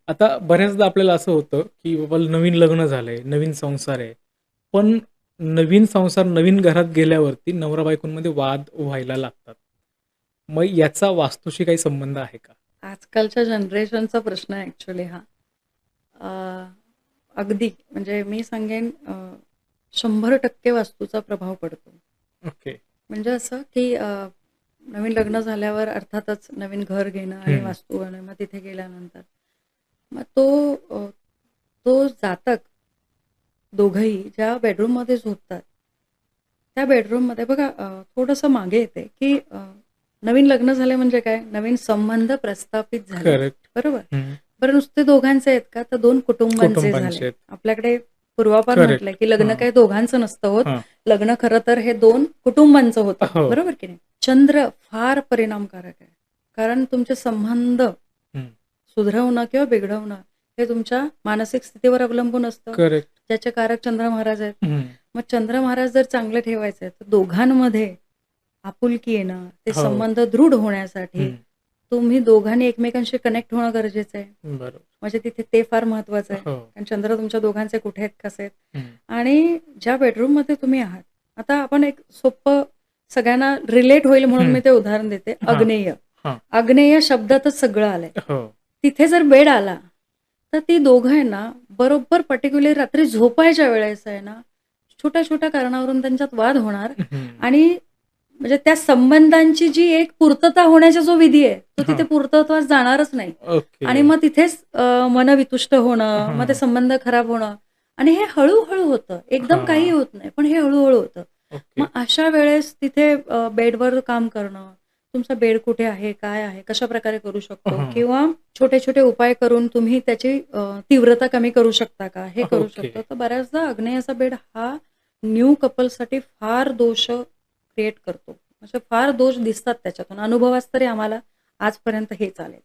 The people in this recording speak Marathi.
आता बऱ्याचदा आपल्याला असं होतं, की बाबा नवीन लग्न झालंय, नवीन संसार आहे. पण नवीन संसार, नवीन घरात गेल्यावरती नवरा-बायकोंमध्ये वाद व्हायला लागतात. मग याचा वास्तूशी काही संबंध आहे का? आजकालच्या जनरेशनचा प्रश्न आहे ॲक्चुअली हा. अ, अगदी म्हणजे मी सांगेन 100% वास्तूचा प्रभाव पडतो. ओके. म्हणजे असं की नवीन लग्न झाल्यावर अर्थातच नवीन घर घेणं आणि हं. वास्तू आणि मग तिथे गेल्यानंतर मग तो जातक दोघंही ज्या बेडरूममध्ये झोपतात, त्या बेडरूममध्ये बघा थोडंसं मागे येते की नवीन लग्न झाले म्हणजे काय? नवीन संबंध प्रस्थापित झाले. करेक्ट. बरोबर? हं. बरं नुसते दोघांचे आहेत का? तर 2 कुटुंबांचे झाले. कुटुंबांचे आहेत. आपल्याकडे पूर्वापार म्हटलंय, करेक्ट. की लग्न हां, काही दोघांचं नसतं होत. हां. लग्न खरं तर हे 2 कुटुंबांचं होतं. हो. बरोबर की नाही? चंद्र फार परिणामकारक आहे. कारण तुमचे संबंध हं. सुधरवणं किंवा बिघडवणं हे तुमच्या मानसिक स्थितीवर अवलंबून असतं. करेक्ट. ज्याचे कारक चंद्र महाराज आहेत. हं. मग चंद्र महाराज जर चांगले ठेवायचे आहेत, तर दोघांमध्ये आपुलकी येणं, ते हो. संबंध दृढ होण्यासाठी हं. तुम्ही दोघांनी एकमेकांशी कनेक्ट होणं गरजेचं आहे. बरोबर. म्हणजे तिथे ते फार महत्वाचं आहे. हो. कारण चंद्र तुमच्या दोघांचे कुठे आहेत, कसे आहेत हं. आणि ज्या बेडरूममध्ये तुम्ही आहात. आता आपण एक सोपं सगळ्यांना रिलेट होईल म्हणून हं. मी ते उदाहरण देते. हां, आग्नेय. हां. आग्नेय शब्दातच सगळं आलंय. हो. तिथे जर बेड आला, तर ती दोघं आहे ना, बरोबर पर्टिक्युलर रात्री झोपायच्या वेळेस आहे ना, छोट्या-छोट्या कारणावरून त्यांच्यात वाद होणार हं. आणि म्हणजे त्या संबंधांची जी एक पूर्तता होण्याचा जो विधी आहे, तो तिथे हां. पूर्तत्वास जाणारच नाही. ओके. आणि मग तिथेच मनवितुष्ट होणं, मग ते हां. संबंध खराब होणं आणि हे हळू-हळू होतं. एकदम काही हां. होत नाही, पण हे हळू होतं. मग ओके. अशा वेळेस तिथे बेडवर काम करणं, तुमचा बेड कुठे आहे, काय आहे, कशाप्रकारे करू शकतो हां. किंवा छोटे-छोटे उपाय करून तुम्ही त्याची तीव्रता कमी करू शकता का? हे करू ओके. शकतो. तर बऱ्याचदा आग्नेयाचा बेड हा न्यू कपलसाठी फार दोष क्रिएट करतो. असे फार दोष दिसतात त्याच्यातून. अनुभवास तरी आम्हाला आजपर्यंत हेच आलंय.